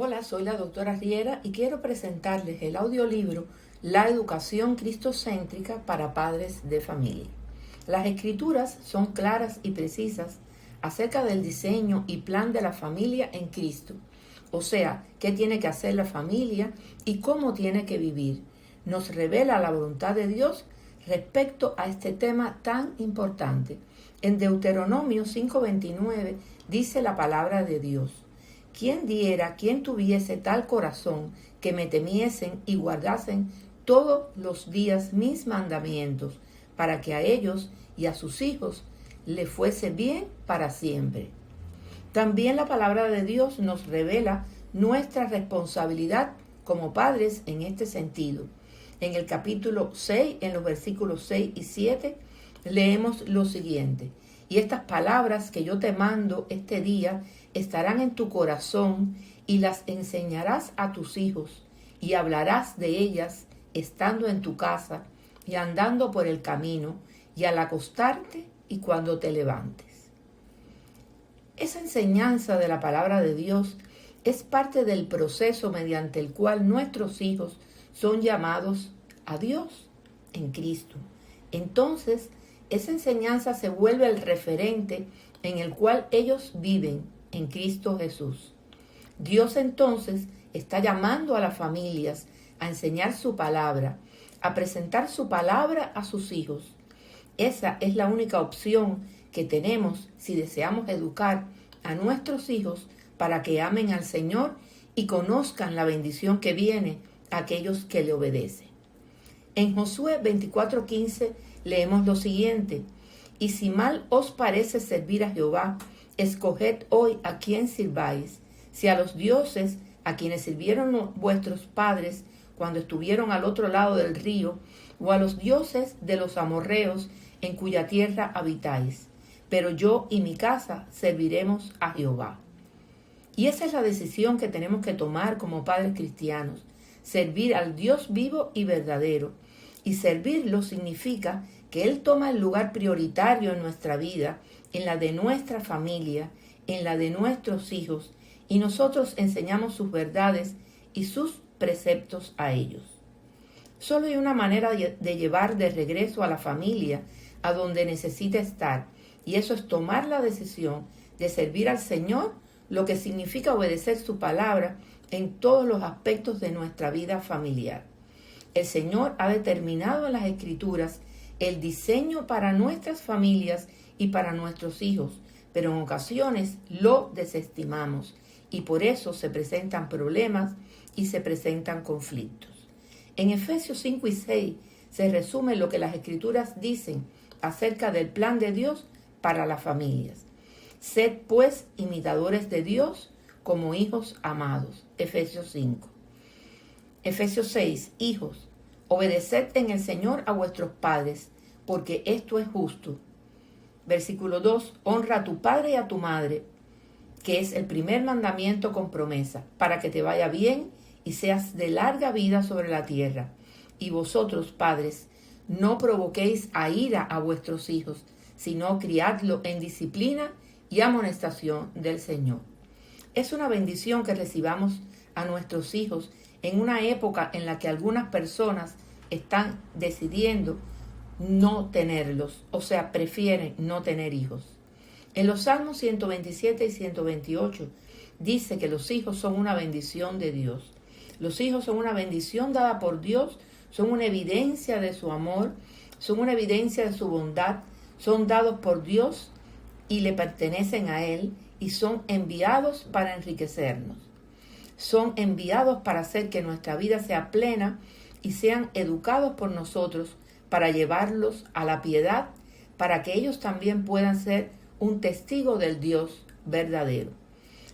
Hola, soy la doctora Riera y quiero presentarles el audiolibro La educación cristocéntrica para padres de familia. Las escrituras son claras y precisas acerca del diseño y plan de la familia en Cristo, o sea, qué tiene que hacer la familia y cómo tiene que vivir. Nos revela la voluntad de Dios respecto a este tema tan importante. En Deuteronomio 5:29 dice la palabra de Dios: ¿Quién diera, quién tuviese tal corazón que me temiesen y guardasen todos los días mis mandamientos, para que a ellos y a sus hijos le fuese bien para siempre? También la palabra de Dios nos revela nuestra responsabilidad como padres en este sentido. En el capítulo 6, en los versículos 6 y 7, leemos lo siguiente: y estas palabras que yo te mando este día estarán en tu corazón, y las enseñarás a tus hijos, y hablarás de ellas estando en tu casa, y andando por el camino, y al acostarte y cuando te levantes. Esa enseñanza de la palabra de Dios es parte del proceso mediante el cual nuestros hijos son llamados a Dios en Cristo. Entonces, esa enseñanza se vuelve el referente en el cual ellos viven en Cristo Jesús. Dios entonces está llamando a las familias a enseñar su palabra, a presentar su palabra a sus hijos. Esa es la única opción que tenemos si deseamos educar a nuestros hijos para que amen al Señor y conozcan la bendición que viene a aquellos que le obedecen. En Josué 24:15 leemos lo siguiente: y si mal os parece servir a Jehová, escoged hoy a quién sirváis, si a los dioses a quienes sirvieron vuestros padres cuando estuvieron al otro lado del río, o a los dioses de los amorreos en cuya tierra habitáis. Pero yo y mi casa serviremos a Jehová. Y esa es la decisión que tenemos que tomar como padres cristianos: servir al Dios vivo y verdadero. Y servirlo significa que Él toma el lugar prioritario en nuestra vida, en la de nuestra familia, en la de nuestros hijos, y nosotros enseñamos sus verdades y sus preceptos a ellos. Solo hay una manera de llevar de regreso a la familia a donde necesita estar, y eso es tomar la decisión de servir al Señor, lo que significa obedecer su palabra en todos los aspectos de nuestra vida familiar. El Señor ha determinado en las Escrituras el diseño para nuestras familias y para nuestros hijos, pero en ocasiones lo desestimamos y por eso se presentan problemas y se presentan conflictos. En Efesios 5 y 6 se resume lo que las Escrituras dicen acerca del plan de Dios para las familias. Sed pues imitadores de Dios como hijos amados. Efesios 5. Efesios 6. Hijos, obedeced en el Señor a vuestros padres, porque esto es justo. Versículo 2. Honra a tu padre y a tu madre, que es el primer mandamiento con promesa, para que te vaya bien y seas de larga vida sobre la tierra. Y vosotros, padres, no provoquéis a ira a vuestros hijos, sino criadlo en disciplina y amonestación del Señor. Es una bendición que recibamos a nuestros hijos en una época en la que algunas personas están decidiendo no tenerlos, o sea, prefieren no tener hijos. En los Salmos 127 y 128 dice que los hijos son una bendición de Dios. Los hijos son una bendición dada por Dios, son una evidencia de su amor, son una evidencia de su bondad, son dados por Dios y le pertenecen a Él, y son enviados para enriquecernos. Son enviados para hacer que nuestra vida sea plena y sean educados por nosotros para llevarlos a la piedad, para que ellos también puedan ser un testigo del Dios verdadero.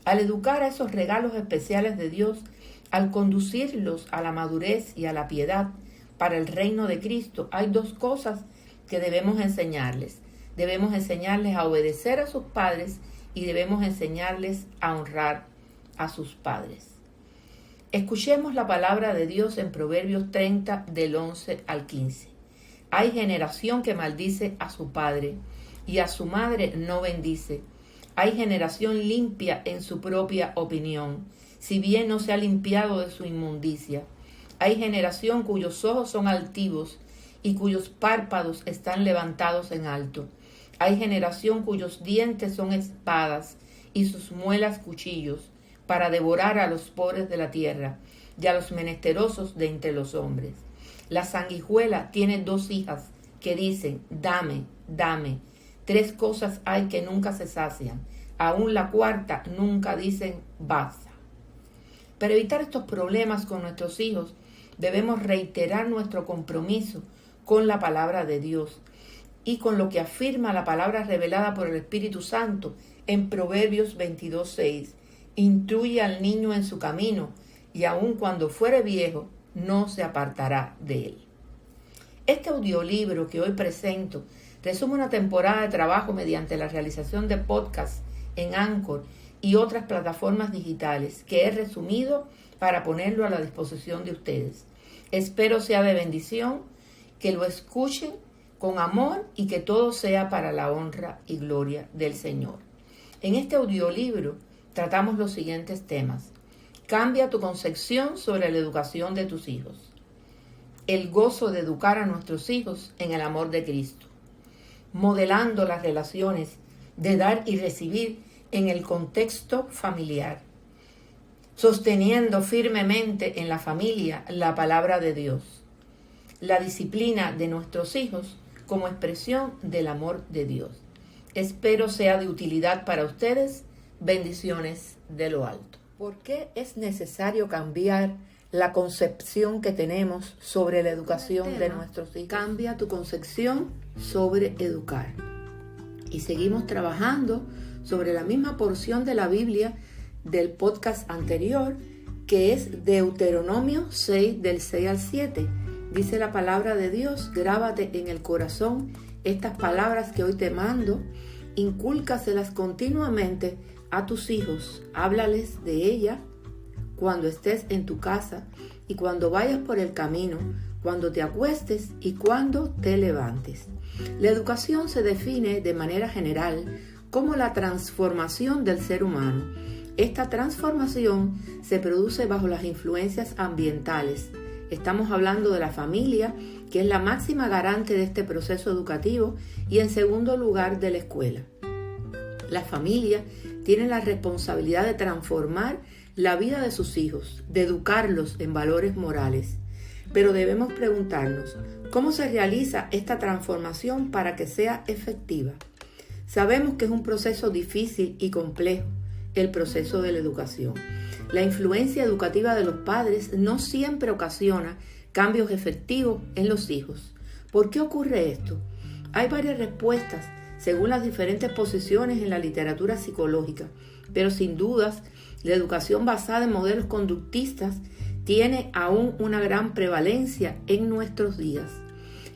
Al educar a esos regalos especiales de Dios, al conducirlos a la madurez y a la piedad para el reino de Cristo, hay dos cosas que debemos enseñarles. Debemos enseñarles a obedecer a sus padres y debemos enseñarles a honrar a sus padres. Escuchemos la palabra de Dios en Proverbios 30, del 11 al 15. Hay generación que maldice a su padre y a su madre no bendice. Hay generación limpia en su propia opinión, si bien no se ha limpiado de su inmundicia. Hay generación cuyos ojos son altivos y cuyos párpados están levantados en alto. Hay generación cuyos dientes son espadas y sus muelas cuchillos, para devorar a los pobres de la tierra y a los menesterosos de entre los hombres. La sanguijuela tiene 2 hijas que dicen, dame, dame. 3 cosas hay que nunca se sacian. Aún la 4ª nunca dicen, basta. Para evitar estos problemas con nuestros hijos, debemos reiterar nuestro compromiso con la palabra de Dios y con lo que afirma la palabra revelada por el Espíritu Santo en Proverbios 22:6. Instruye al niño en su camino, y aun cuando fuere viejo, no se apartará de él. Este audiolibro que hoy presento resume una temporada de trabajo mediante la realización de podcasts en Anchor y otras plataformas digitales que he resumido para ponerlo a la disposición de ustedes. Espero sea de bendición, que lo escuchen con amor y que todo sea para la honra y gloria del Señor. En este audiolibro tratamos los siguientes temas. Cambia tu concepción sobre la educación de tus hijos. El gozo de educar a nuestros hijos en el amor de Cristo. Modelando las relaciones de dar y recibir en el contexto familiar. Sosteniendo firmemente en la familia la palabra de Dios. La disciplina de nuestros hijos como expresión del amor de Dios. Espero sea de utilidad para ustedes. Bendiciones de lo alto. ¿Por qué es necesario cambiar la concepción que tenemos sobre la educación de nuestros hijos? Cambia tu concepción sobre educar. Y seguimos trabajando sobre la misma porción de la Biblia del podcast anterior, que es Deuteronomio 6, del 6 al 7. Dice la palabra de Dios, grábate en el corazón estas palabras que hoy te mando, incúlcaselas continuamente a tus hijos, háblales de ella cuando estés en tu casa y cuando vayas por el camino, cuando te acuestes y cuando te levantes. La educación se define de manera general como la transformación del ser humano. Esta transformación se produce bajo las influencias ambientales. Estamos hablando de la familia, que es la máxima garante de este proceso educativo, y en segundo lugar de la escuela. La familia tiene la responsabilidad de transformar la vida de sus hijos, de educarlos en valores morales. Pero debemos preguntarnos, ¿cómo se realiza esta transformación para que sea efectiva? Sabemos que es un proceso difícil y complejo, el proceso de la educación. La influencia educativa de los padres no siempre ocasiona cambios efectivos en los hijos. ¿Por qué ocurre esto? Hay varias respuestas según las diferentes posiciones en la literatura psicológica, pero sin dudas, la educación basada en modelos conductistas tiene aún una gran prevalencia en nuestros días.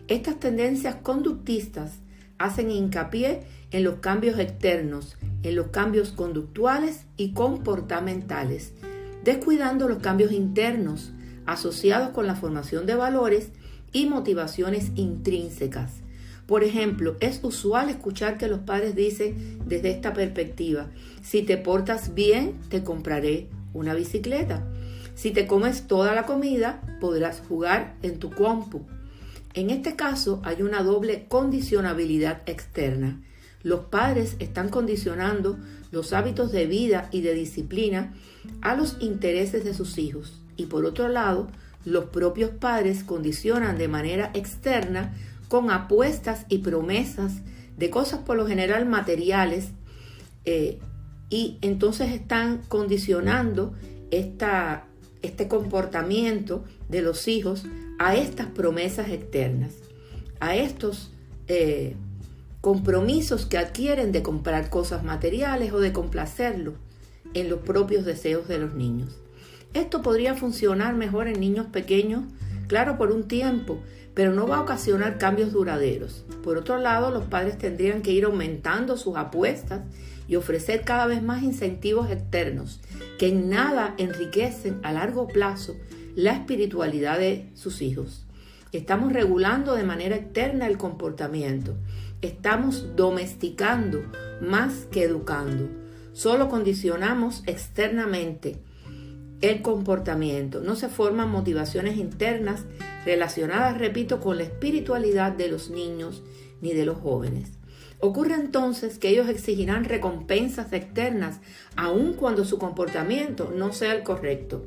Estas tendencias conductistas hacen hincapié en los cambios externos, en los cambios conductuales y comportamentales, descuidando los cambios internos asociados con la formación de valores y motivaciones intrínsecas. Por ejemplo, es usual escuchar que los padres dicen desde esta perspectiva: si te portas bien, te compraré una bicicleta. Si te comes toda la comida, podrás jugar en tu compu. En este caso hay una doble condicionabilidad externa. Los padres están condicionando los hábitos de vida y de disciplina a los intereses de sus hijos. Y por otro lado, los propios padres condicionan de manera externa con apuestas y promesas de cosas por lo general materiales, y entonces están condicionando este comportamiento de los hijos a estas promesas externas, a estos compromisos que adquieren de comprar cosas materiales o de complacerlos en los propios deseos de los niños. Esto podría funcionar mejor en niños pequeños, claro, por un tiempo, pero no va a ocasionar cambios duraderos. Por otro lado, los padres tendrían que ir aumentando sus apuestas y ofrecer cada vez más incentivos externos que en nada enriquecen a largo plazo la espiritualidad de sus hijos. Estamos regulando de manera externa el comportamiento. Estamos domesticando más que educando. Solo condicionamos externamente el comportamiento. No se forman motivaciones internas relacionadas, repito, con la espiritualidad de los niños ni de los jóvenes. Ocurre entonces que ellos exigirán recompensas externas aun cuando su comportamiento no sea el correcto,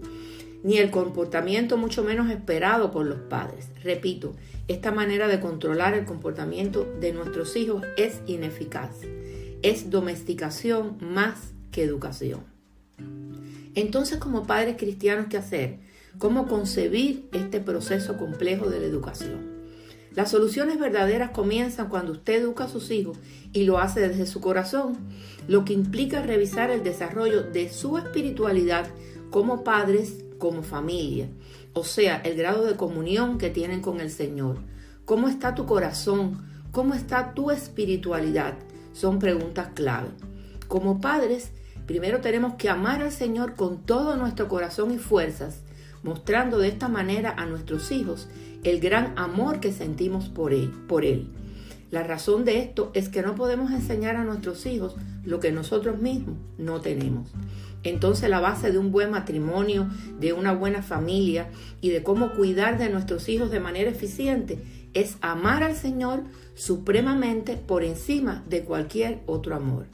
ni el comportamiento mucho menos esperado por los padres. Repito, esta manera de controlar el comportamiento de nuestros hijos es ineficaz. Es domesticación más que educación. Entonces, como padres cristianos, ¿qué hacer? ¿Cómo concebir este proceso complejo de la educación? Las soluciones verdaderas comienzan cuando usted educa a sus hijos y lo hace desde su corazón, lo que implica revisar el desarrollo de su espiritualidad como padres, como familia, o sea, el grado de comunión que tienen con el Señor. ¿Cómo está tu corazón? ¿Cómo está tu espiritualidad? Son preguntas clave. Como padres, primero tenemos que amar al Señor con todo nuestro corazón y fuerzas, mostrando de esta manera a nuestros hijos el gran amor que sentimos por Él. La razón de esto es que no podemos enseñar a nuestros hijos lo que nosotros mismos no tenemos. Entonces la base de un buen matrimonio, de una buena familia y de cómo cuidar de nuestros hijos de manera eficiente es amar al Señor supremamente por encima de cualquier otro amor.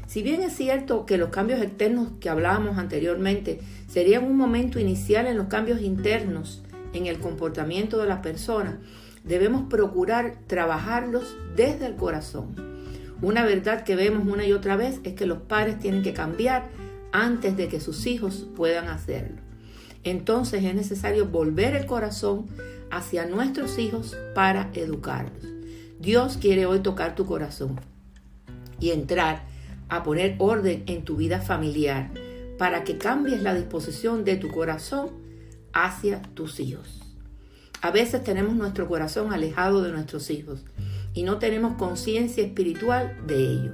Si bien es cierto que los cambios externos que hablábamos anteriormente serían un momento inicial en los cambios internos en el comportamiento de la persona, debemos procurar trabajarlos desde el corazón. Una verdad que vemos una y otra vez es que los padres tienen que cambiar antes de que sus hijos puedan hacerlo. Entonces es necesario volver el corazón hacia nuestros hijos para educarlos. Dios quiere hoy tocar tu corazón y entrar a poner orden en tu vida familiar para que cambies la disposición de tu corazón hacia tus hijos. A veces tenemos nuestro corazón alejado de nuestros hijos y no tenemos conciencia espiritual de ello.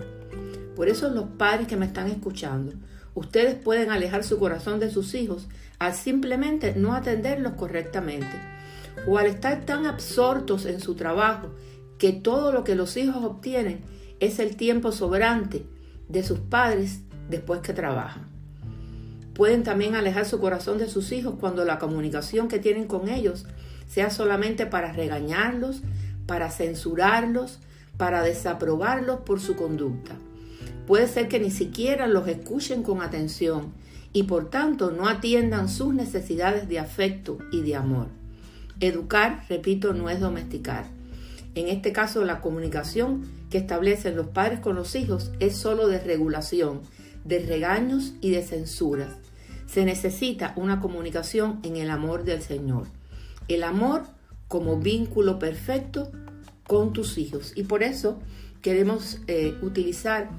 Por eso los padres que me están escuchando, ustedes pueden alejar su corazón de sus hijos al simplemente no atenderlos correctamente o al estar tan absortos en su trabajo que todo lo que los hijos obtienen es el tiempo sobrante de sus padres después que trabajan. Pueden también alejar su corazón de sus hijos cuando la comunicación que tienen con ellos sea solamente para regañarlos, para censurarlos, para desaprobarlos por su conducta. Puede ser que ni siquiera los escuchen con atención y por tanto no atiendan sus necesidades de afecto y de amor. Educar, repito, no es domesticar. En este caso, la comunicación que establecen los padres con los hijos es solo de regulación, de regaños y de censuras. Se necesita una comunicación en el amor del Señor. El amor como vínculo perfecto con tus hijos. Y por eso queremos utilizar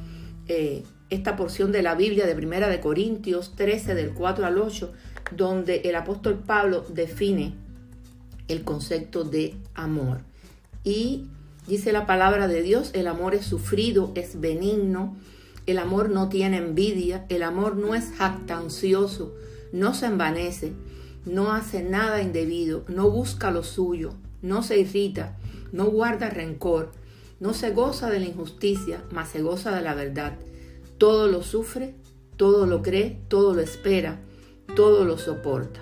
esta porción de la Biblia de 1 de Corintios 13, del 4 al 8, donde el apóstol Pablo define el concepto de amor. Y dice la palabra de Dios: el amor es sufrido, es benigno, el amor no tiene envidia, el amor no es jactancioso, no se envanece, no hace nada indebido, no busca lo suyo, no se irrita, no guarda rencor, no se goza de la injusticia, mas se goza de la verdad. Todo lo sufre, todo lo cree, todo lo espera, todo lo soporta.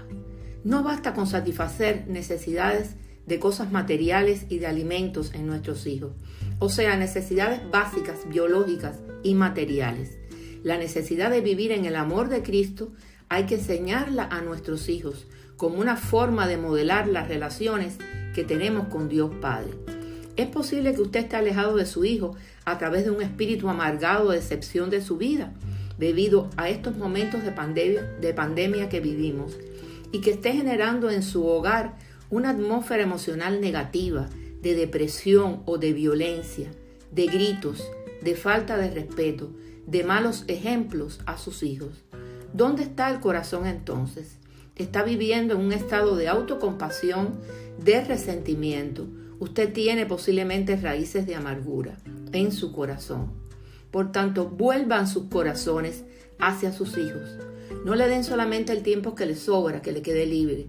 No basta con satisfacer necesidades de cosas materiales y de alimentos en nuestros hijos, o sea, necesidades básicas, biológicas y materiales. La necesidad de vivir en el amor de Cristo hay que enseñarla a nuestros hijos como una forma de modelar las relaciones que tenemos con Dios Padre. Es posible que usted esté alejado de su hijo a través de un espíritu amargado de decepción de su vida, debido a estos momentos de pandemia que vivimos, y que esté generando en su hogar una atmósfera emocional negativa, de depresión o de violencia, de gritos, de falta de respeto, de malos ejemplos a sus hijos. ¿Dónde está el corazón entonces? Está viviendo en un estado de autocompasión, de resentimiento. Usted tiene posiblemente raíces de amargura en su corazón. Por tanto, vuelvan sus corazones hacia sus hijos. No le den solamente el tiempo que le sobra, que le quede libre.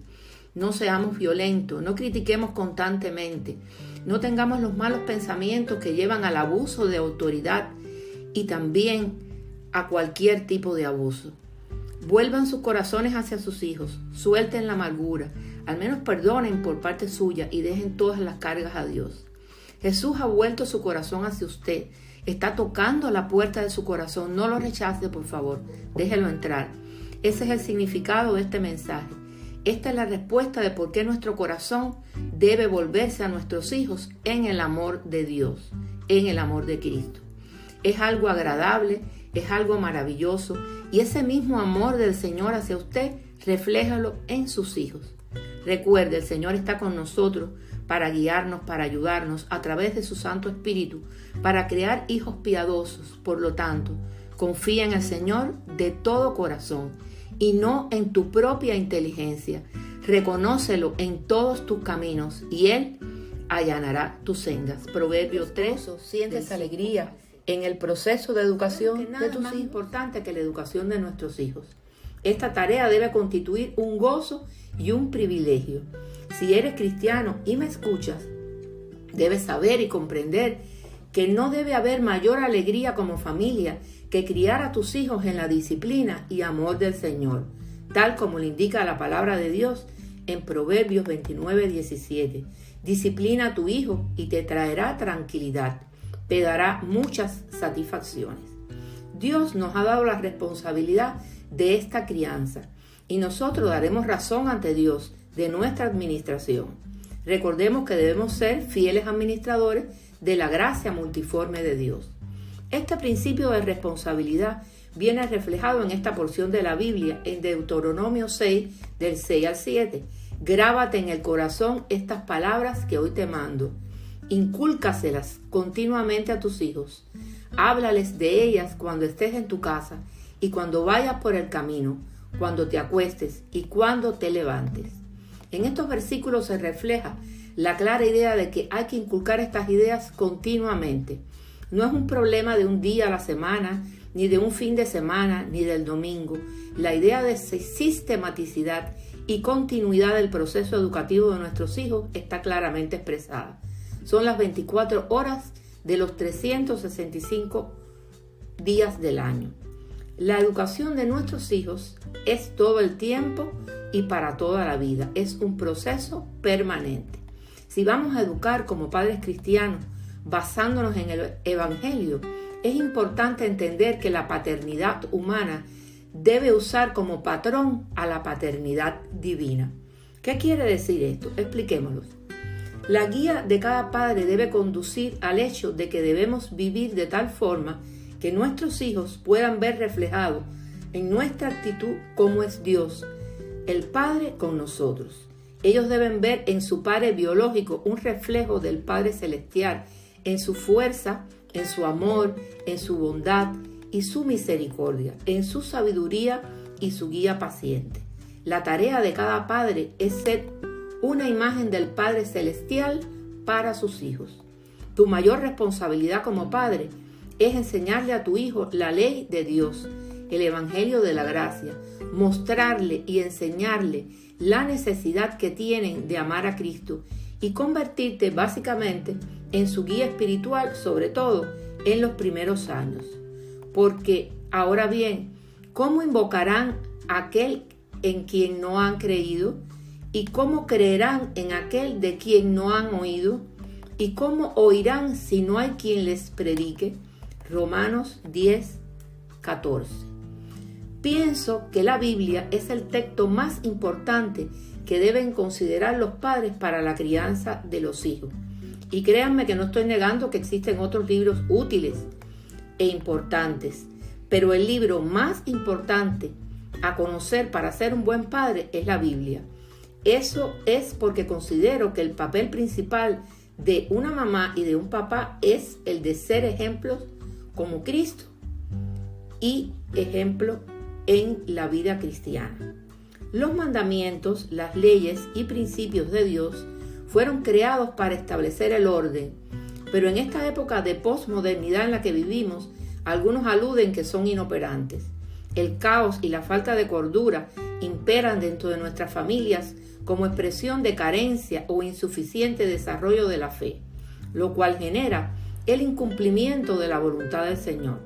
No seamos violentos, no critiquemos constantemente, no tengamos los malos pensamientos que llevan al abuso de autoridad y también a cualquier tipo de abuso. Vuelvan sus corazones hacia sus hijos, suelten la amargura, al menos perdonen por parte suya y dejen todas las cargas a Dios. Jesús ha vuelto su corazón hacia usted, está tocando la puerta de su corazón, no lo rechace por favor, déjelo entrar. Ese es el significado de este mensaje. Esta es la respuesta de por qué nuestro corazón debe volverse a nuestros hijos en el amor de Dios, en el amor de Cristo. Es algo agradable, es algo maravilloso y ese mismo amor del Señor hacia usted, refléjalo en sus hijos. Recuerde, el Señor está con nosotros para guiarnos, para ayudarnos a través de su Santo Espíritu, para crear hijos piadosos. Por lo tanto, confía en el Señor de todo corazón y no en tu propia inteligencia. Reconócelo en todos tus caminos y Él allanará tus sendas. Proverbios 3. Sientes alegría en el proceso de educación de tus hijos. Es importante que la educación de nuestros hijos. Esta tarea debe constituir un gozo y un privilegio. Si eres cristiano y me escuchas, debes saber y comprender que no debe haber mayor alegría como familia que criar a tus hijos en la disciplina y amor del Señor, tal como le indica la palabra de Dios en Proverbios 29:17. Disciplina a tu hijo y te traerá tranquilidad, te dará muchas satisfacciones. Dios nos ha dado la responsabilidad de esta crianza y nosotros daremos razón ante Dios de nuestra administración. Recordemos que debemos ser fieles administradores de la gracia multiforme de Dios. Este principio de responsabilidad viene reflejado en esta porción de la Biblia en Deuteronomio 6, del 6 al 7. Grábate en el corazón estas palabras que hoy te mando. Incúlcaselas continuamente a tus hijos. Háblales de ellas cuando estés en tu casa y cuando vayas por el camino, cuando te acuestes y cuando te levantes. En estos versículos se refleja la clara idea de que hay que inculcar estas ideas continuamente. No es un problema de un día a la semana, ni de un fin de semana, ni del domingo. La idea de sistematicidad y continuidad del proceso educativo de nuestros hijos está claramente expresada. Son las 24 horas de los 365 días del año. La educación de nuestros hijos es todo el tiempo y para toda la vida. Es un proceso permanente. Si vamos a educar como padres cristianos, basándonos en el Evangelio, es importante entender que la paternidad humana debe usar como patrón a la paternidad divina. ¿Qué quiere decir esto? Expliquémoslo. La guía de cada padre debe conducir al hecho de que debemos vivir de tal forma que nuestros hijos puedan ver reflejado en nuestra actitud cómo es Dios, el Padre con nosotros. Ellos deben ver en su Padre biológico un reflejo del Padre celestial, en su fuerza, en su amor, en su bondad y su misericordia, en su sabiduría y su guía paciente. La tarea de cada padre es ser una imagen del Padre celestial para sus hijos. Tu mayor responsabilidad como padre es enseñarle a tu hijo la ley de Dios, el Evangelio de la gracia, mostrarle y enseñarle la necesidad que tienen de amar a Cristo y convertirte básicamente en su guía espiritual, sobre todo en los primeros años. Porque, ahora bien, ¿cómo invocarán a aquel en quien no han creído? ¿Y cómo creerán en aquel de quien no han oído? ¿Y cómo oirán si no hay quien les predique? Romanos 10:14. Pienso que la Biblia es el texto más importante que deben considerar los padres para la crianza de los hijos. Y créanme que no estoy negando que existen otros libros útiles e importantes, pero el libro más importante a conocer para ser un buen padre es la Biblia. Eso es porque considero que el papel principal de una mamá y de un papá es el de ser ejemplos como Cristo y ejemplo en la vida cristiana. Los mandamientos, las leyes y principios de Dios fueron creados para establecer el orden, pero en esta época de posmodernidad en la que vivimos, algunos aluden que son inoperantes. El caos y la falta de cordura imperan dentro de nuestras familias como expresión de carencia o insuficiente desarrollo de la fe, lo cual genera el incumplimiento de la voluntad del Señor,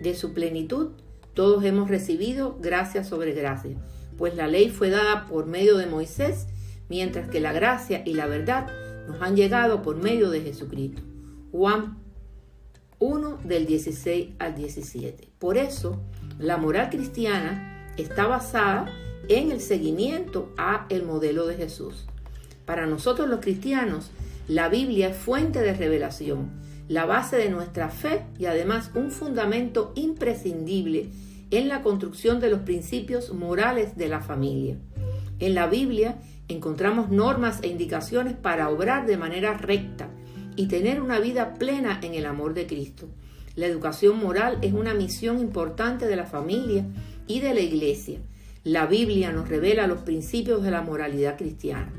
de su plenitud Todos hemos recibido gracia sobre gracia, pues la ley fue dada por medio de Moisés, mientras que la gracia y la verdad nos han llegado por medio de Jesucristo. Juan 1 del 16 al 17. Por eso, la moral cristiana está basada en el seguimiento a el modelo de Jesús. Para nosotros los cristianos, la Biblia es fuente de revelación, la base de nuestra fe y además un fundamento imprescindible en la construcción de los principios morales de la familia. En la Biblia encontramos normas e indicaciones para obrar de manera recta y tener una vida plena en el amor de Cristo. La educación moral es una misión importante de la familia y de la iglesia. La Biblia nos revela los principios de la moralidad cristiana.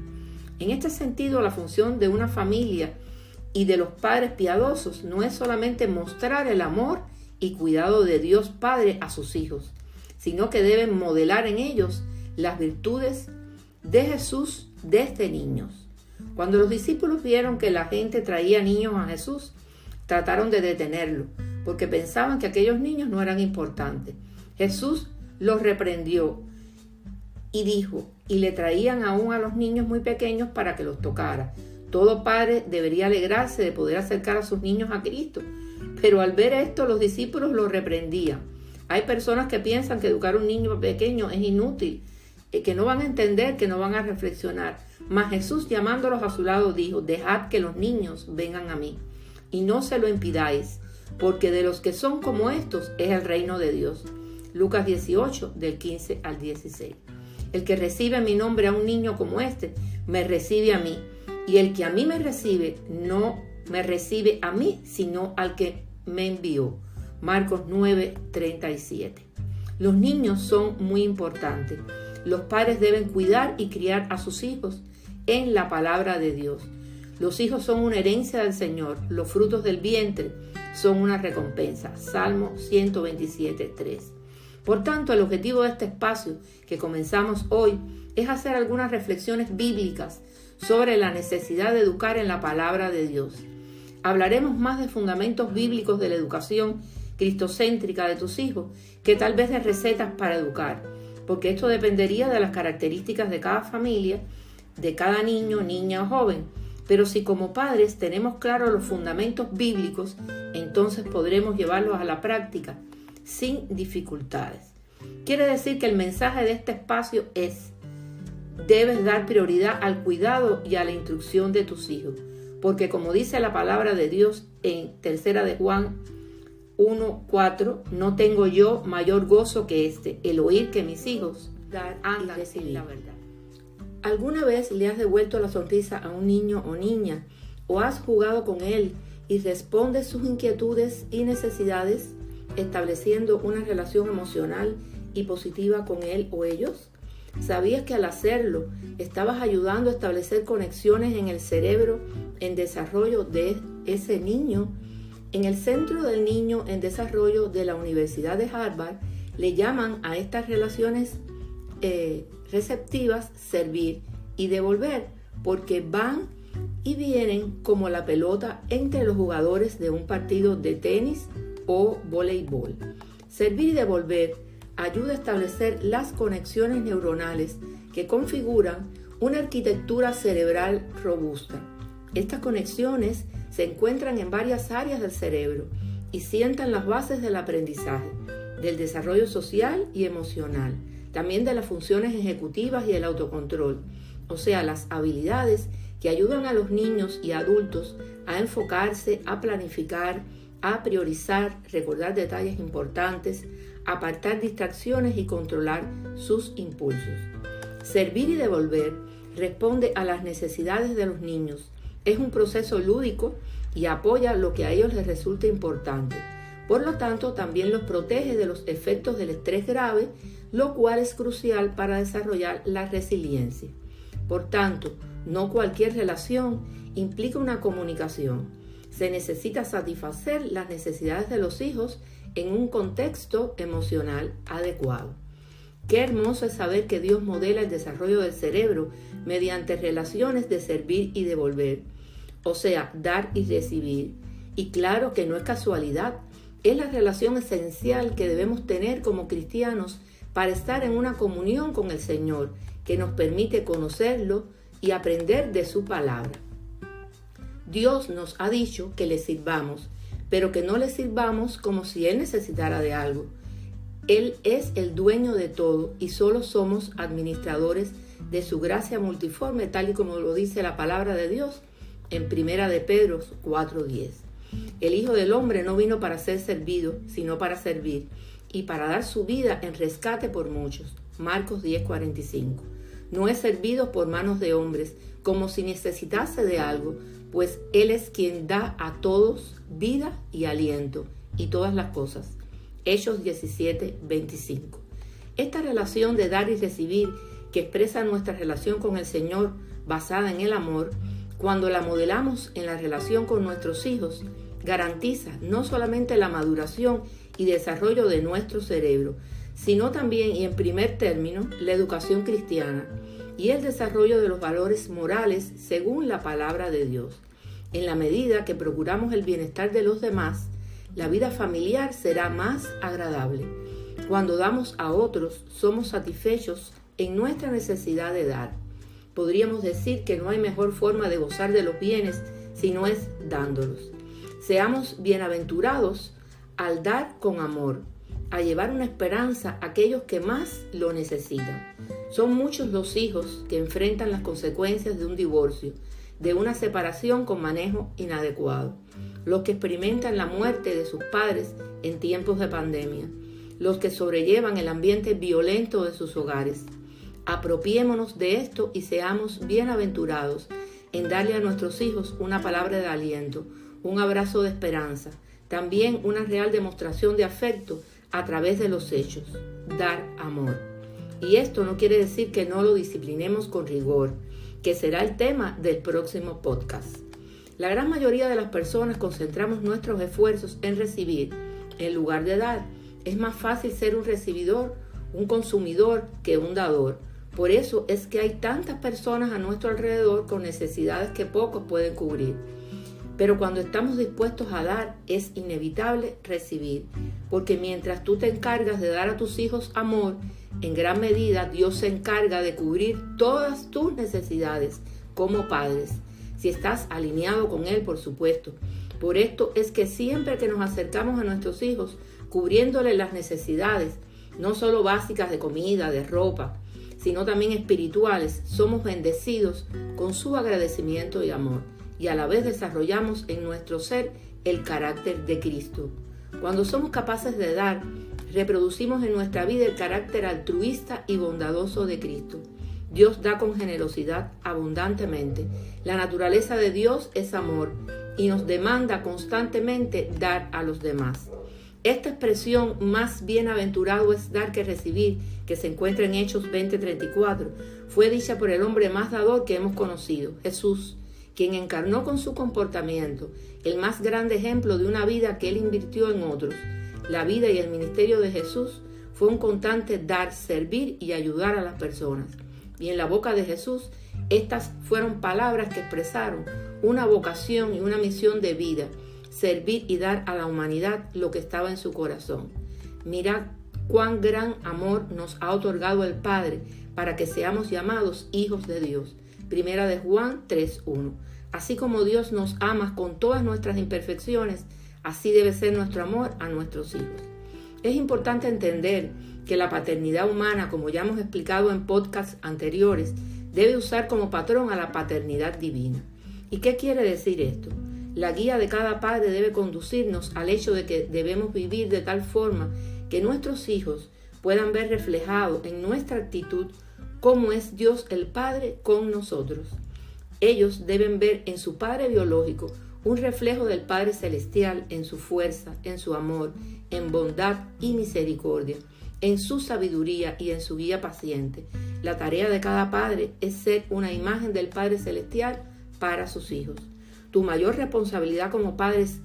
En este sentido, la función de una familia y de los padres piadosos no es solamente mostrar el amor y cuidado de Dios Padre a sus hijos, sino que deben modelar en ellos las virtudes de Jesús desde niños. Cuando los discípulos vieron que la gente traía niños a Jesús, trataron de detenerlo, porque pensaban que aquellos niños no eran importantes. Jesús los reprendió y dijo, y le traían aún a los niños muy pequeños para que los tocara. Todo padre debería alegrarse de poder acercar a sus niños a Cristo, pero al ver esto los discípulos los reprendían. Hay personas que piensan que educar a un niño pequeño es inútil, que no van a entender, que no van a reflexionar. Mas Jesús, llamándolos a su lado, dijo, dejad que los niños vengan a mí, y no se lo impidáis, porque de los que son como estos es el reino de Dios. Lucas 18, del 15 al 16. El que recibe en mi nombre a un niño como este, me recibe a mí, y el que a mí me recibe, no me recibe a mí, sino al que me envió. Marcos 9, 37. Los niños son muy importantes. Los padres deben cuidar y criar a sus hijos en la palabra de Dios. Los hijos son una herencia del Señor. Los frutos del vientre son una recompensa. Salmo 127, 3. Por tanto, el objetivo de este espacio que comenzamos hoy es hacer algunas reflexiones bíblicas sobre la necesidad de educar en la palabra de Dios. Hablaremos más de fundamentos bíblicos de la educación cristocéntrica de tus hijos que tal vez de recetas para educar, porque esto dependería de las características de cada familia, de cada niño, niña o joven. Pero si como padres tenemos claros los fundamentos bíblicos, entonces podremos llevarlos a la práctica sin dificultades. Quiere decir que el mensaje de este espacio es: debes dar prioridad al cuidado y a la instrucción de tus hijos, porque como dice la palabra de Dios en 3 de Juan 1:4, no tengo yo mayor gozo que este, el oír que mis hijos andan en la verdad. ¿Alguna vez le has devuelto la sonrisa a un niño o niña, o has jugado con él y respondes sus inquietudes y necesidades, estableciendo una relación emocional y positiva con él o ellos? ¿Sabías que al hacerlo estabas ayudando a establecer conexiones en el cerebro en desarrollo de ese niño? En el Centro del Niño en Desarrollo de la Universidad de Harvard le llaman a estas relaciones receptivas servir y devolver, porque van y vienen como la pelota entre los jugadores de un partido de tenis o voleibol. Servir y devolver ayuda a establecer las conexiones neuronales que configuran una arquitectura cerebral robusta. Estas conexiones se encuentran en varias áreas del cerebro y sientan las bases del aprendizaje, del desarrollo social y emocional, también de las funciones ejecutivas y el autocontrol, o sea, las habilidades que ayudan a los niños y adultos a enfocarse, a planificar, a priorizar, recordar detalles importantes, apartar distracciones y controlar sus impulsos. Servir y devolver responde a las necesidades de los niños. Es un proceso lúdico y apoya lo que a ellos les resulta importante. Por lo tanto, también los protege de los efectos del estrés grave, lo cual es crucial para desarrollar la resiliencia. Por tanto, no cualquier relación implica una comunicación. Se necesita satisfacer las necesidades de los hijos en un contexto emocional adecuado. Qué hermoso es saber que Dios modela el desarrollo del cerebro mediante relaciones de servir y devolver, o sea, dar y recibir. Y claro que no es casualidad. Es la relación esencial que debemos tener como cristianos para estar en una comunión con el Señor, que nos permite conocerlo y aprender de su palabra. Dios nos ha dicho que le sirvamos, pero que no le sirvamos como si Él necesitara de algo. Él es el dueño de todo y solo somos administradores de su gracia multiforme, tal y como lo dice la palabra de Dios en 1 de Pedro 4:10. El Hijo del Hombre no vino para ser servido, sino para servir y para dar su vida en rescate por muchos. Marcos 10:45. No es servido por manos de hombres, como si necesitase de algo, pues Él es quien da a todos vida y aliento y todas las cosas. Hechos 17:25. Esta relación de dar y recibir, que expresa nuestra relación con el Señor basada en el amor, cuando la modelamos en la relación con nuestros hijos, garantiza no solamente la maduración y desarrollo de nuestro cerebro, sino también, y en primer término, la educación cristiana y el desarrollo de los valores morales según la palabra de Dios. En la medida que procuramos el bienestar de los demás, la vida familiar será más agradable. Cuando damos a otros, somos satisfechos en nuestra necesidad de dar. Podríamos decir que no hay mejor forma de gozar de los bienes si no es dándolos. Seamos bienaventurados al dar con amor, a llevar una esperanza a aquellos que más lo necesitan. Son muchos los hijos que enfrentan las consecuencias de un divorcio, de una separación con manejo inadecuado, los que experimentan la muerte de sus padres en tiempos de pandemia, los que sobrellevan el ambiente violento de sus hogares. Apropiémonos de esto y seamos bienaventurados en darle a nuestros hijos una palabra de aliento, un abrazo de esperanza, también una real demostración de afecto a través de los hechos, dar amor. Y esto no quiere decir que no lo disciplinemos con rigor, que será el tema del próximo podcast. La gran mayoría de las personas concentramos nuestros esfuerzos en recibir en lugar de dar. Es más fácil ser un recibidor, un consumidor, que un dador. Por eso es que hay tantas personas a nuestro alrededor con necesidades que pocos pueden cubrir. Pero cuando estamos dispuestos a dar, es inevitable recibir, porque mientras tú te encargas de dar a tus hijos amor, en gran medida Dios se encarga de cubrir todas tus necesidades como padres, si estás alineado con Él, por supuesto. Por esto es que siempre que nos acercamos a nuestros hijos, cubriéndoles las necesidades, no solo básicas de comida, de ropa, sino también espirituales, somos bendecidos con su agradecimiento y amor, y a la vez desarrollamos en nuestro ser el carácter de Cristo. Cuando somos capaces de dar, reproducimos en nuestra vida el carácter altruista y bondadoso de Cristo. Dios da con generosidad abundantemente. La naturaleza de Dios es amor y nos demanda constantemente dar a los demás. Esta expresión, más bienaventurado es dar que recibir, que se encuentra en Hechos 20:34, fue dicha por el hombre más dador que hemos conocido, Jesús, quien encarnó con su comportamiento el más grande ejemplo de una vida que Él invirtió en otros. La vida y el ministerio de Jesús fue un constante dar, servir y ayudar a las personas. Y en la boca de Jesús, estas fueron palabras que expresaron una vocación y una misión de vida: servir y dar a la humanidad lo que estaba en su corazón. Mirad cuán gran amor nos ha otorgado el Padre para que seamos llamados hijos de Dios. 1 de Juan 3:1. Así como Dios nos ama con todas nuestras imperfecciones, así debe ser nuestro amor a nuestros hijos. Es importante entender que la paternidad humana, como ya hemos explicado en podcasts anteriores, debe usar como patrón a la paternidad divina. ¿Y qué quiere decir esto? La guía de cada padre debe conducirnos al hecho de que debemos vivir de tal forma que nuestros hijos puedan ver reflejado en nuestra actitud cómo es Dios el Padre con nosotros. Ellos deben ver en su Padre biológico un reflejo del Padre Celestial en su fuerza, en su amor, en bondad y misericordia, en su sabiduría y en su guía paciente. La tarea de cada padre es ser una imagen del Padre Celestial para sus hijos. Tu mayor responsabilidad como padres,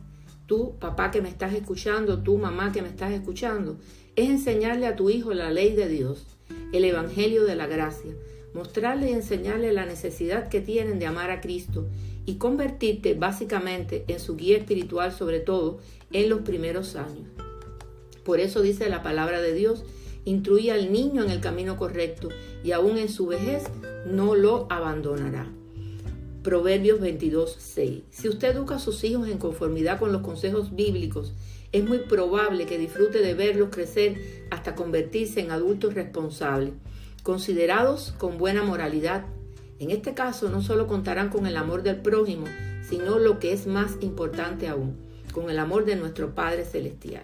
tú, papá que me estás escuchando, tú, mamá que me estás escuchando, es enseñarle a tu hijo la ley de Dios, el evangelio de la gracia, mostrarles y enseñarles la necesidad que tienen de amar a Cristo y convertirte básicamente en su guía espiritual, sobre todo en los primeros años. Por eso dice la palabra de Dios: instruye al niño en el camino correcto y aún en su vejez no lo abandonará. Proverbios 22:6. Si usted educa a sus hijos en conformidad con los consejos bíblicos, es muy probable que disfrute de verlos crecer hasta convertirse en adultos responsables, considerados con buena moralidad. En este caso, no solo contarán con el amor del prójimo, sino lo que es más importante aún, con el amor de nuestro Padre Celestial.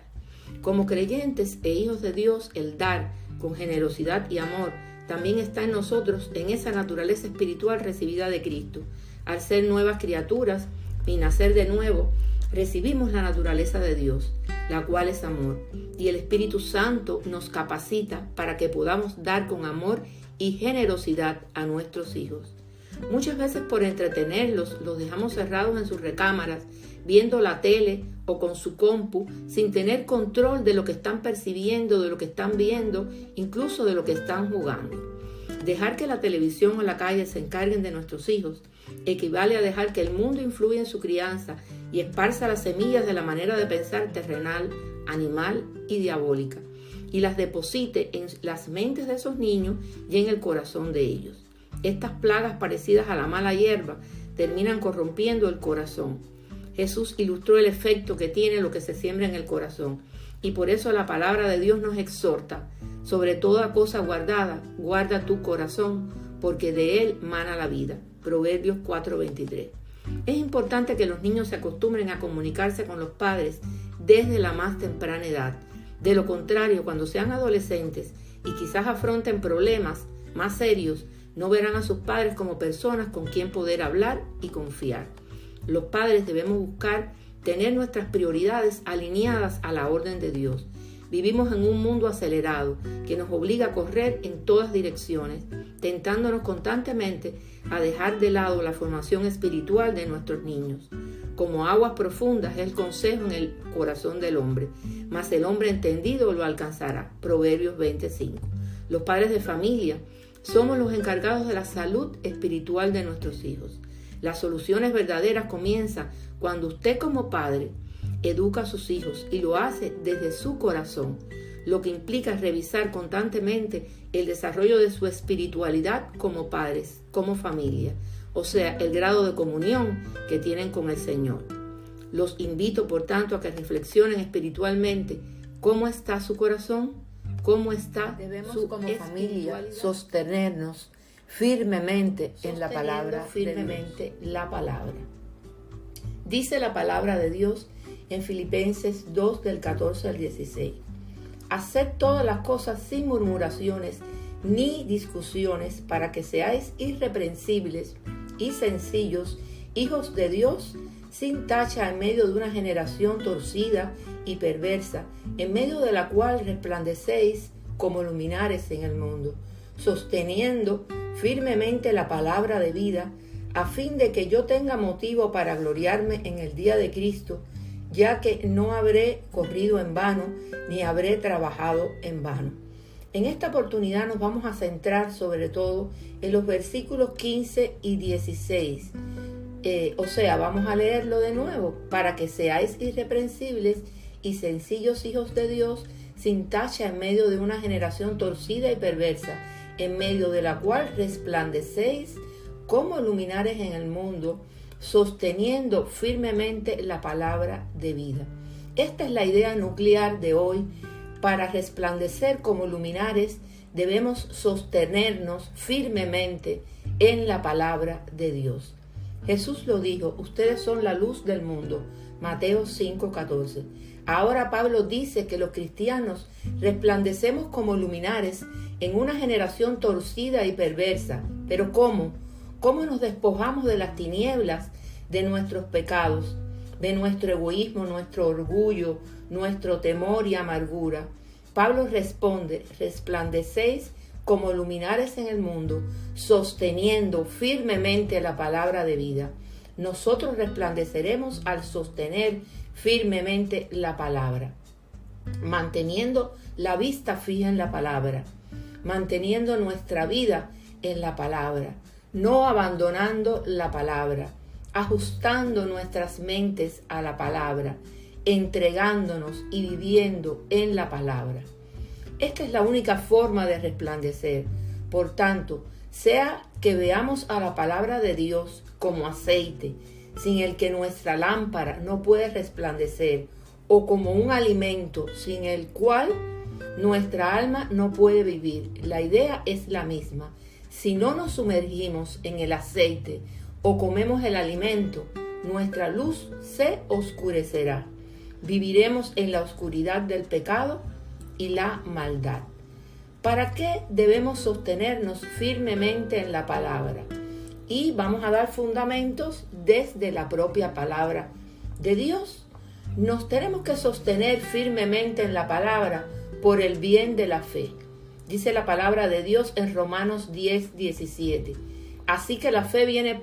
Como creyentes e hijos de Dios, el dar con generosidad y amor también está en nosotros, en esa naturaleza espiritual recibida de Cristo. Al ser nuevas criaturas y nacer de nuevo, recibimos la naturaleza de Dios, la cual es amor, y el Espíritu Santo nos capacita para que podamos dar con amor y generosidad a nuestros hijos. Muchas veces, por entretenerlos, los dejamos cerrados en sus recámaras, viendo la tele o con su compu, sin tener control de lo que están percibiendo, de lo que están viendo, incluso de lo que están jugando. Dejar que la televisión o la calle se encarguen de nuestros hijos equivale a dejar que el mundo influya en su crianza y esparza las semillas de la manera de pensar terrenal, animal y diabólica, y las deposite en las mentes de esos niños y en el corazón de ellos. Estas plagas parecidas a la mala hierba terminan corrompiendo el corazón. Jesús ilustró el efecto que tiene lo que se siembra en el corazón, y por eso la palabra de Dios nos exhorta: sobre toda cosa guardada, guarda tu corazón, porque de él mana la vida. Proverbios 4:23. Es importante que los niños se acostumbren a comunicarse con los padres desde la más temprana edad. De lo contrario, cuando sean adolescentes y quizás afronten problemas más serios, no verán a sus padres como personas con quien poder hablar y confiar. Los padres debemos buscar tener nuestras prioridades alineadas a la orden de Dios. Vivimos en un mundo acelerado que nos obliga a correr en todas direcciones, tentándonos constantemente a dejar de lado la formación espiritual de nuestros niños. Como aguas profundas es el consejo en el corazón del hombre, mas el hombre entendido lo alcanzará. Proverbios 20:5. Los padres de familia somos los encargados de la salud espiritual de nuestros hijos. Las soluciones verdaderas comienzan cuando usted, como padre, educa a sus hijos y lo hace desde su corazón, lo que implica revisar constantemente el desarrollo de su espiritualidad como padres, como familia, o sea, el grado de comunión que tienen con el Señor. Los invito, por tanto, a que reflexionen espiritualmente cómo está su corazón, cómo está su como familia sostenernos firmemente en la palabra, la palabra. Dice la palabra de Dios en Filipenses 2 del 14 al 16. Haced todas las cosas sin murmuraciones ni discusiones, para que seáis irreprensibles y sencillos, hijos de Dios, sin tacha en medio de una generación torcida y perversa, en medio de la cual resplandecéis como luminares en el mundo, sosteniendo firmemente la palabra de vida, a fin de que yo tenga motivo para gloriarme en el día de Cristo, ya que no habré corrido en vano, ni habré trabajado en vano. En esta oportunidad nos vamos a centrar sobre todo en los versículos 15 y 16. Vamos a leerlo de nuevo: para que seáis irreprensibles y sencillos hijos de Dios, sin tacha en medio de una generación torcida y perversa, en medio de la cual resplandecéis como luminares en el mundo, sosteniendo firmemente la palabra de vida. Esta es la idea nuclear de hoy. Para resplandecer como luminares debemos sostenernos firmemente en la palabra de Dios. Jesús lo dijo: ustedes son la luz del mundo. Mateo 5:14. Ahora Pablo dice que los cristianos resplandecemos como luminares en una generación torcida y perversa. ¿Pero cómo? ¿Cómo nos despojamos de las tinieblas de nuestros pecados, de nuestro egoísmo, nuestro orgullo, nuestro temor y amargura? Pablo responde: resplandecéis como luminares en el mundo, sosteniendo firmemente la palabra de vida. Nosotros resplandeceremos al sostener firmemente la palabra, manteniendo la vista fija en la palabra, manteniendo nuestra vida en la palabra, no abandonando la palabra, ajustando nuestras mentes a la palabra, entregándonos y viviendo en la palabra. Esta es la única forma de resplandecer. Por tanto, sea que veamos a la palabra de Dios como aceite, sin el que nuestra lámpara no puede resplandecer, o como un alimento sin el cual nuestra alma no puede vivir. La idea es la misma. Si no nos sumergimos en el aceite o comemos el alimento, nuestra luz se oscurecerá. Viviremos en la oscuridad del pecado y la maldad. ¿Para qué debemos sostenernos firmemente en la palabra? Y vamos a dar fundamentos desde la propia palabra de Dios. Nos tenemos que sostener firmemente en la palabra por el bien de la fe. Dice la palabra de Dios en Romanos 10:17. Así que la fe viene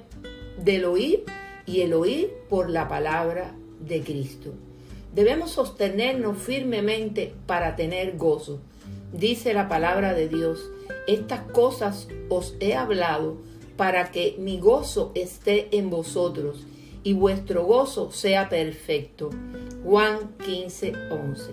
del oír y el oír por la palabra de Cristo. Debemos sostenernos firmemente para tener gozo. Dice la palabra de Dios: estas cosas os he hablado para que mi gozo esté en vosotros y vuestro gozo sea perfecto. Juan 15:11.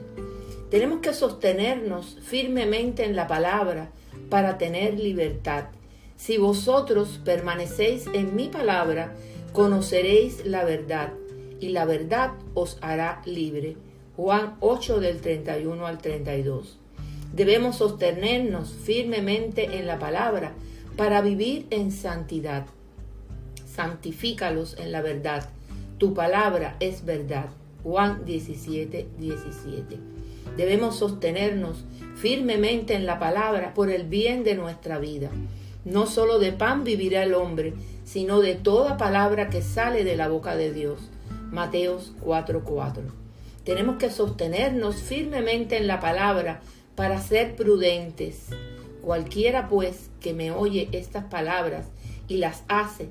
Tenemos que sostenernos firmemente en la palabra para tener libertad. Si vosotros permanecéis en mi palabra, conoceréis la verdad, y la verdad os hará libre. Juan 8 del 31 al 32. Debemos sostenernos firmemente en la palabra para vivir en santidad. Santifícalos en la verdad. Tu palabra es verdad. Juan 17:17. Debemos sostenernos firmemente en la palabra por el bien de nuestra vida. No solo de pan vivirá el hombre, sino de toda palabra que sale de la boca de Dios. Mateos 4:4. Tenemos que sostenernos firmemente en la palabra para ser prudentes. Cualquiera pues que me oye estas palabras y las hace,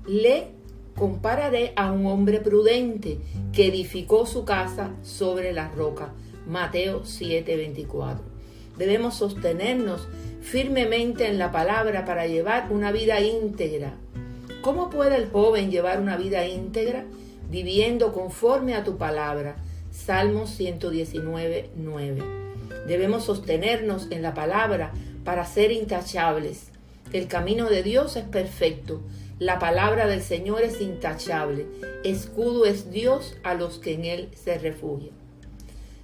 le compararé a un hombre prudente que edificó su casa sobre la roca. Mateo 7:24. Debemos sostenernos firmemente en la palabra para llevar una vida íntegra. ¿Cómo puede el joven llevar una vida íntegra? Viviendo conforme a tu palabra. Salmos 119:9. Debemos sostenernos en la palabra para ser intachables. El camino de Dios es perfecto. La palabra del Señor es intachable. Escudo es Dios a los que en Él se refugian.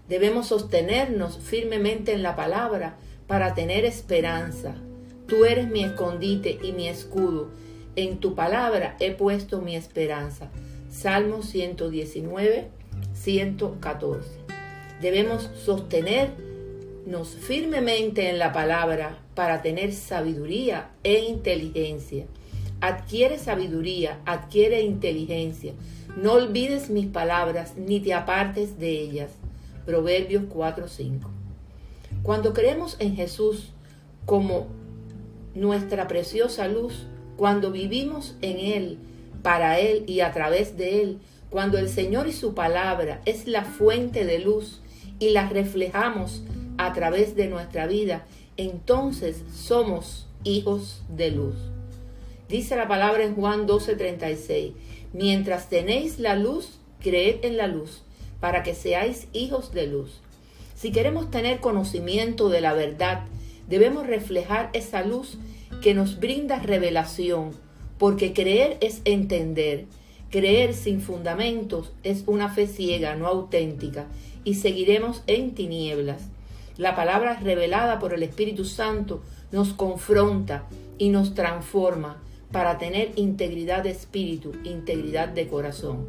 Debemos sostenernos firmemente en la palabra para tener esperanza. Tú eres mi escondite y mi escudo. En tu palabra he puesto mi esperanza. Salmos 119:114. Debemos sostenernos firmemente en la palabra para tener sabiduría e inteligencia. Adquiere sabiduría, adquiere inteligencia. No olvides mis palabras ni te apartes de ellas. Proverbios 4:5. Cuando creemos en Jesús como nuestra preciosa luz, cuando vivimos en Él, para Él y a través de Él, cuando el Señor y su palabra es la fuente de luz y la reflejamos a través de nuestra vida, entonces somos hijos de luz. Dice la palabra en Juan 12:36, mientras tenéis la luz, creed en la luz, para que seáis hijos de luz. Si queremos tener conocimiento de la verdad, debemos reflejar esa luz que nos brinda revelación, porque creer es entender. Creer sin fundamentos es una fe ciega, no auténtica, y seguiremos en tinieblas. La palabra revelada por el Espíritu Santo nos confronta y nos transforma para tener integridad de espíritu, integridad de corazón.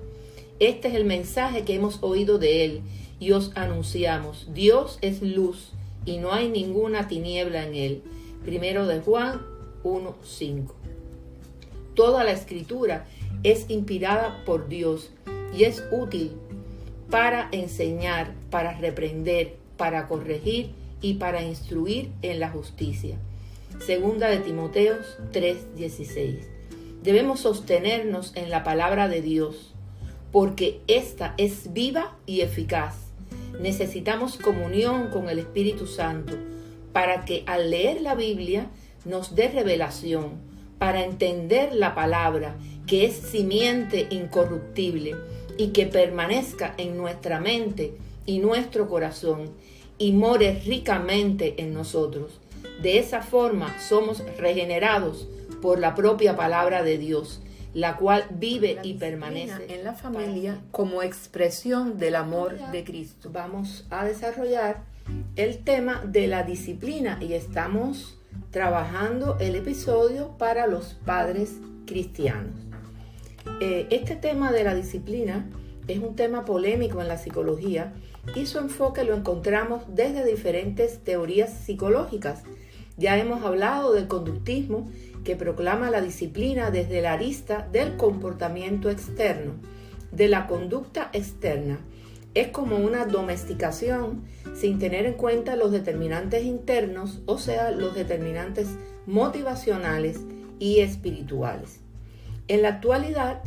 Este es el mensaje que hemos oído de Él y os anunciamos. Dios es luz y no hay ninguna tiniebla en Él. Primero de Juan 1:5. Toda la Escritura es inspirada por Dios y es útil para enseñar, para reprender, para corregir y para instruir en la justicia. Segunda de Timoteo 3:16. Debemos sostenernos en la palabra de Dios, porque esta es viva y eficaz. Necesitamos comunión con el Espíritu Santo para que al leer la Biblia nos dé revelación para entender la palabra, que es simiente incorruptible y que permanezca en nuestra mente y nuestro corazón y more ricamente en nosotros. De esa forma somos regenerados por la propia palabra de Dios, la cual vive y permanece en la familia como expresión del amor de Cristo. Vamos a desarrollar el tema de la disciplina y estamos trabajando el episodio para los padres cristianos. Este tema de la disciplina es un tema polémico en la psicología y su enfoque lo encontramos desde diferentes teorías psicológicas. Ya hemos hablado del conductismo, que proclama la disciplina desde la arista del comportamiento externo, de la conducta externa. Es como una domesticación sin tener en cuenta los determinantes internos, o sea, los determinantes motivacionales y espirituales. En la actualidad,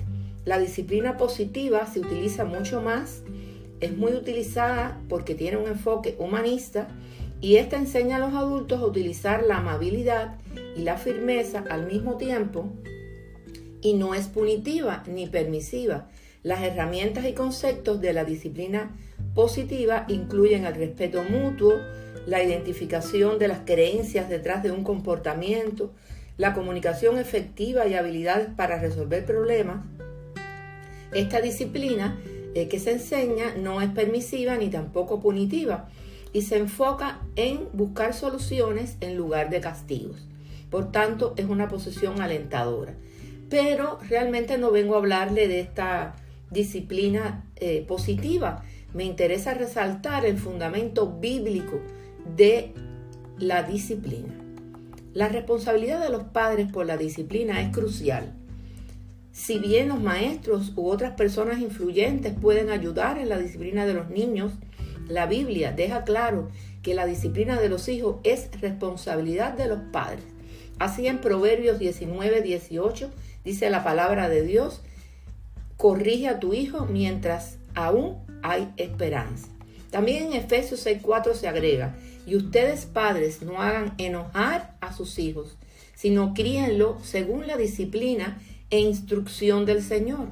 la disciplina positiva se utiliza mucho más, es muy utilizada porque tiene un enfoque humanista y esta enseña a los adultos a utilizar la amabilidad y la firmeza al mismo tiempo y no es punitiva ni permisiva. Las herramientas y conceptos de la disciplina positiva incluyen el respeto mutuo, la identificación de las creencias detrás de un comportamiento, la comunicación efectiva y habilidades para resolver problemas. Esta disciplina que se enseña no es permisiva ni tampoco punitiva y se enfoca en buscar soluciones en lugar de castigos. Por tanto, es una posición alentadora. Pero realmente no vengo a hablarle de esta disciplina positiva. Me interesa resaltar el fundamento bíblico de la disciplina. La responsabilidad de los padres por la disciplina es crucial. Si bien los maestros u otras personas influyentes pueden ayudar en la disciplina de los niños, la Biblia deja claro que la disciplina de los hijos es responsabilidad de los padres. Así en Proverbios 19:18 dice la palabra de Dios: corrige a tu hijo mientras aún hay esperanza. También en Efesios 6:4 se agrega: y ustedes padres no hagan enojar a sus hijos, sino críenlo según la disciplina e instrucción del Señor.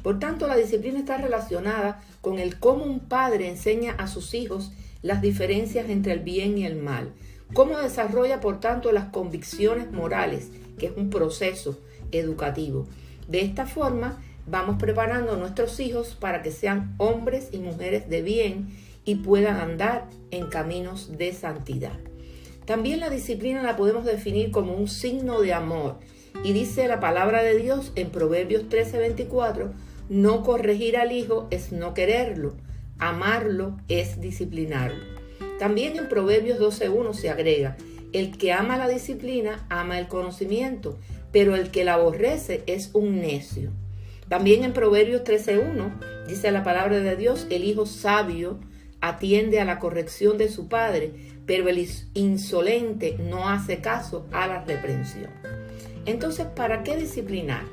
Por tanto, la disciplina está relacionada con el cómo un padre enseña a sus hijos las diferencias entre el bien y el mal. Cómo desarrolla, por tanto, las convicciones morales, que es un proceso educativo. De esta forma, vamos preparando a nuestros hijos para que sean hombres y mujeres de bien y puedan andar en caminos de santidad. También la disciplina la podemos definir como un signo de amor. Y dice la palabra de Dios en Proverbios 13:24, no corregir al hijo es no quererlo, amarlo es disciplinarlo. También en Proverbios 12:1 se agrega, el que ama la disciplina ama el conocimiento, pero el que la aborrece es un necio. También en Proverbios 13:1 dice la palabra de Dios, el hijo sabio atiende a la corrección de su padre, pero el insolente no hace caso a la reprensión. Entonces, ¿para qué disciplinar?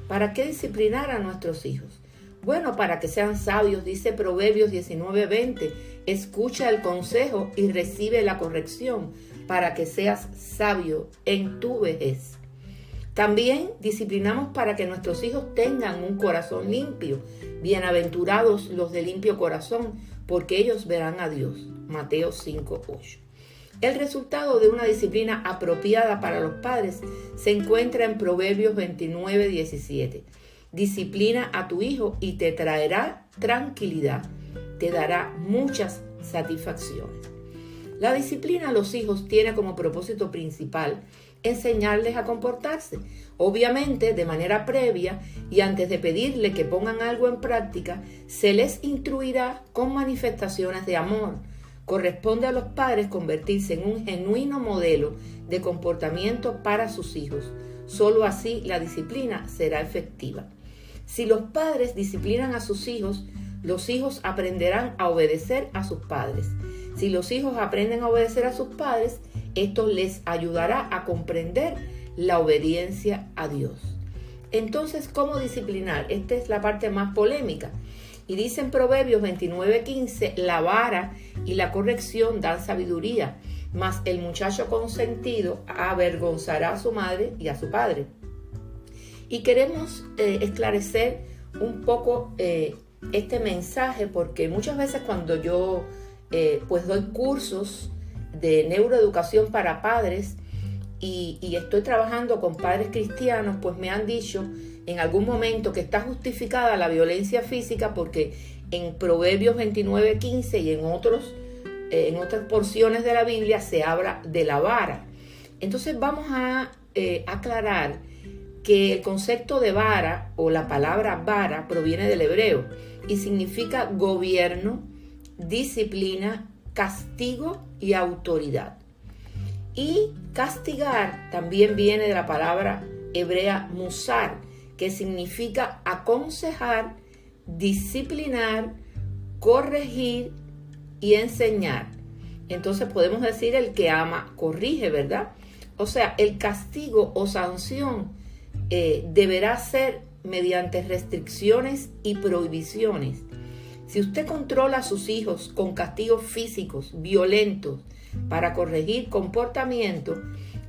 ¿Para qué disciplinar a nuestros hijos? Bueno, para que sean sabios, dice Proverbios 19:20, escucha el consejo y recibe la corrección, para que seas sabio en tu vejez. También disciplinamos para que nuestros hijos tengan un corazón limpio. Bienaventurados los de limpio corazón, porque ellos verán a Dios. Mateo 5:8. El resultado de una disciplina apropiada para los padres se encuentra en Proverbios 29:17. Disciplina a tu hijo y te traerá tranquilidad, te dará muchas satisfacciones. La disciplina a los hijos tiene como propósito principal enseñarles a comportarse, obviamente de manera previa y antes de pedirle que pongan algo en práctica, se les instruirá con manifestaciones de amor. Corresponde a los padres convertirse en un genuino modelo de comportamiento para sus hijos. Solo así la disciplina será efectiva. Si los padres disciplinan a sus hijos, los hijos aprenderán a obedecer a sus padres. Si los hijos aprenden a obedecer a sus padres, esto les ayudará a comprender la obediencia a Dios. Entonces, ¿cómo disciplinar? Esta es la parte más polémica. Y dice en Proverbios 29:15, la vara y la corrección dan sabiduría, mas el muchacho consentido avergonzará a su madre y a su padre. Y queremos esclarecer un poco este mensaje, porque muchas veces cuando yo pues doy cursos de neuroeducación para padres y estoy trabajando con padres cristianos, pues me han dicho en algún momento que está justificada la violencia física porque en Proverbios 29:15 y en otras porciones de la Biblia se habla de la vara. Entonces vamos a aclarar que el concepto de vara o la palabra vara proviene del hebreo y significa gobierno, disciplina, castigo y autoridad. Y castigar también viene de la palabra hebrea musar, que significa aconsejar, disciplinar, corregir y enseñar. Entonces podemos decir el que ama corrige, ¿verdad? O sea, el castigo o sanción deberá ser mediante restricciones y prohibiciones. Si usted controla a sus hijos con castigos físicos, violentos, para corregir comportamiento,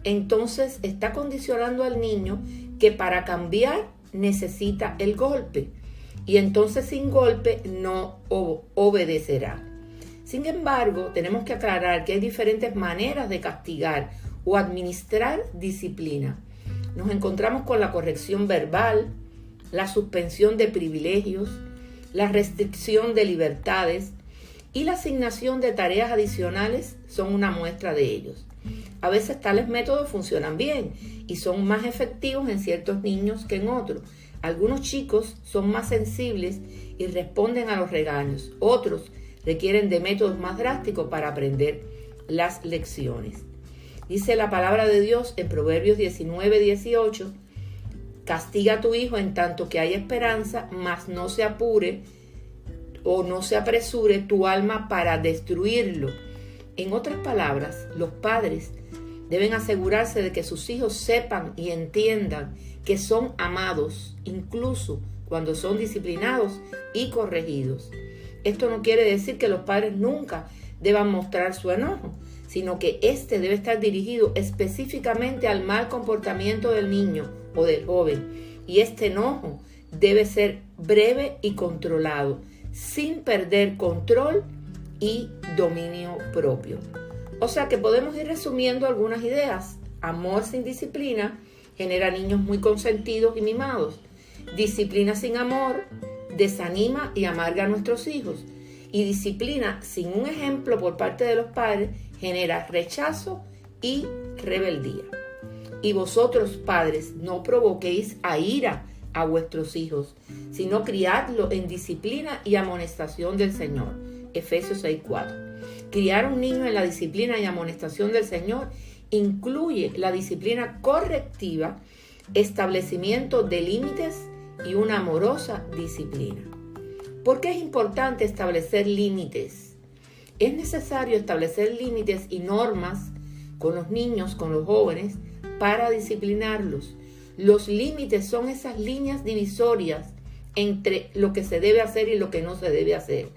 entonces está condicionando al niño que para cambiar necesita el golpe. Y entonces sin golpe no obedecerá. Sin embargo, tenemos que aclarar que hay diferentes maneras de castigar o administrar disciplina. Nos encontramos con la corrección verbal, la suspensión de privilegios, la restricción de libertades y la asignación de tareas adicionales son una muestra de ellos. A veces tales métodos funcionan bien y son más efectivos en ciertos niños que en otros. Algunos chicos son más sensibles y responden a los regaños. Otros requieren de métodos más drásticos para aprender las lecciones. Dice la palabra de Dios en Proverbios 19:18, castiga a tu hijo en tanto que hay esperanza, mas no se apure o no se apresure tu alma para destruirlo. En otras palabras, los padres deben asegurarse de que sus hijos sepan y entiendan que son amados, incluso cuando son disciplinados y corregidos. Esto no quiere decir que los padres nunca deban mostrar su enojo, sino que este debe estar dirigido específicamente al mal comportamiento del niño o del joven. Y este enojo debe ser breve y controlado, sin perder control y dominio propio. O sea que podemos ir resumiendo algunas ideas. Amor sin disciplina genera niños muy consentidos y mimados. Disciplina sin amor desanima y amarga a nuestros hijos. Y disciplina sin un ejemplo por parte de los padres genera rechazo y rebeldía. Y vosotros, padres, no provoquéis a ira a vuestros hijos, sino criadlo en disciplina y amonestación del Señor. Efesios 6:4. Criar a un niño en la disciplina y amonestación del Señor incluye la disciplina correctiva, establecimiento de límites y una amorosa disciplina. ¿Por qué es importante establecer límites? Es necesario establecer límites y normas con los niños, con los jóvenes, para disciplinarlos. Los límites son esas líneas divisorias entre lo que se debe hacer y lo que no se debe hacer,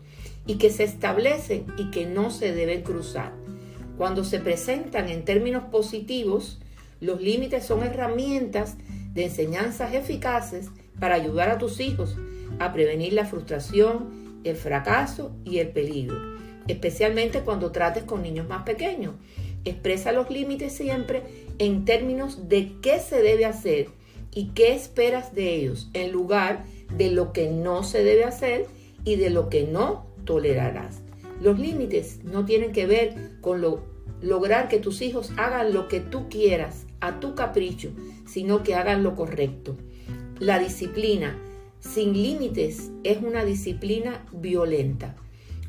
y que se establecen y que no se deben cruzar. Cuando se presentan en términos positivos, los límites son herramientas de enseñanzas eficaces para ayudar a tus hijos a prevenir la frustración, el fracaso y el peligro, especialmente cuando trates con niños más pequeños. Expresa los límites siempre en términos de qué se debe hacer y qué esperas de ellos, en lugar de lo que no se debe hacer y de lo que no tolerarás. Los límites no tienen que ver con lograr que tus hijos hagan lo que tú quieras a tu capricho, sino que hagan lo correcto. La disciplina sin límites es una disciplina violenta.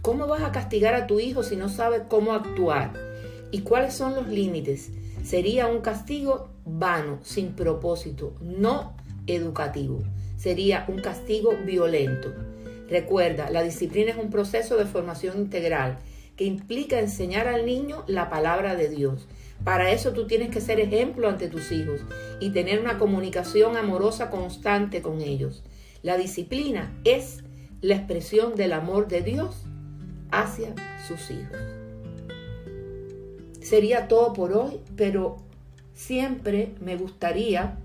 ¿Cómo vas a castigar a tu hijo si no sabes cómo actuar? ¿Y cuáles son los límites? Sería un castigo vano, sin propósito, no educativo. Sería un castigo violento. Recuerda, la disciplina es un proceso de formación integral que implica enseñar al niño la palabra de Dios. Para eso tú tienes que ser ejemplo ante tus hijos y tener una comunicación amorosa constante con ellos. La disciplina es la expresión del amor de Dios hacia sus hijos. sería todo por hoy, pero siempre me gustaría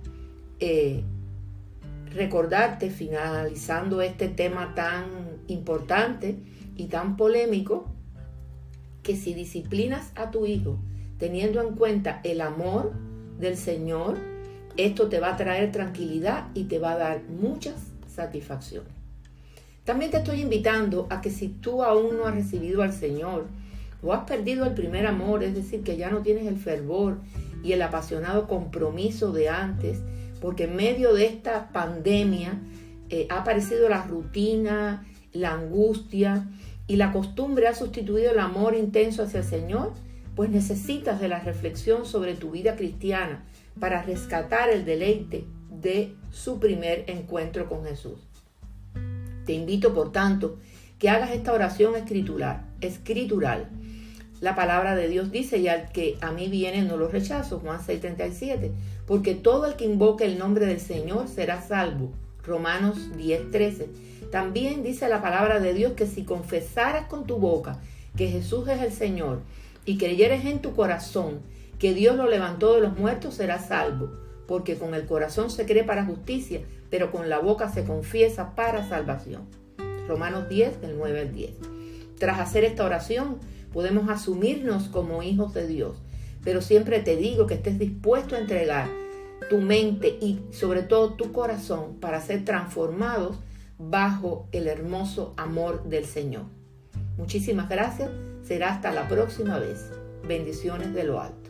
recordarte, finalizando este tema tan importante y tan polémico, que si disciplinas a tu hijo teniendo en cuenta el amor del Señor, esto te va a traer tranquilidad y te va a dar muchas satisfacciones. También te estoy invitando a que si tú aún no has recibido al Señor o has perdido el primer amor, es decir, que ya no tienes el fervor y el apasionado compromiso de antes, porque en medio de esta pandemia ha aparecido la rutina, la angustia y la costumbre ha sustituido el amor intenso hacia el Señor, pues necesitas de la reflexión sobre tu vida cristiana para rescatar el deleite de su primer encuentro con Jesús. Te invito, por tanto, que hagas esta oración escritural. La palabra de Dios dice: y al que a mí viene no lo rechazo, Juan 6:37, porque todo el que invoque el nombre del Señor será salvo, Romanos 10:13. También dice la palabra de Dios que si confesaras con tu boca que Jesús es el Señor y creyeres en tu corazón que Dios lo levantó de los muertos, serás salvo, porque con el corazón se cree para justicia, pero con la boca se confiesa para salvación. Romanos 10, del 9 al 10. Tras hacer esta oración, podemos asumirnos como hijos de Dios, pero siempre te digo que estés dispuesto a entregar tu mente y sobre todo tu corazón para ser transformados bajo el hermoso amor del Señor. Muchísimas gracias. Será hasta la próxima vez. Bendiciones de lo alto.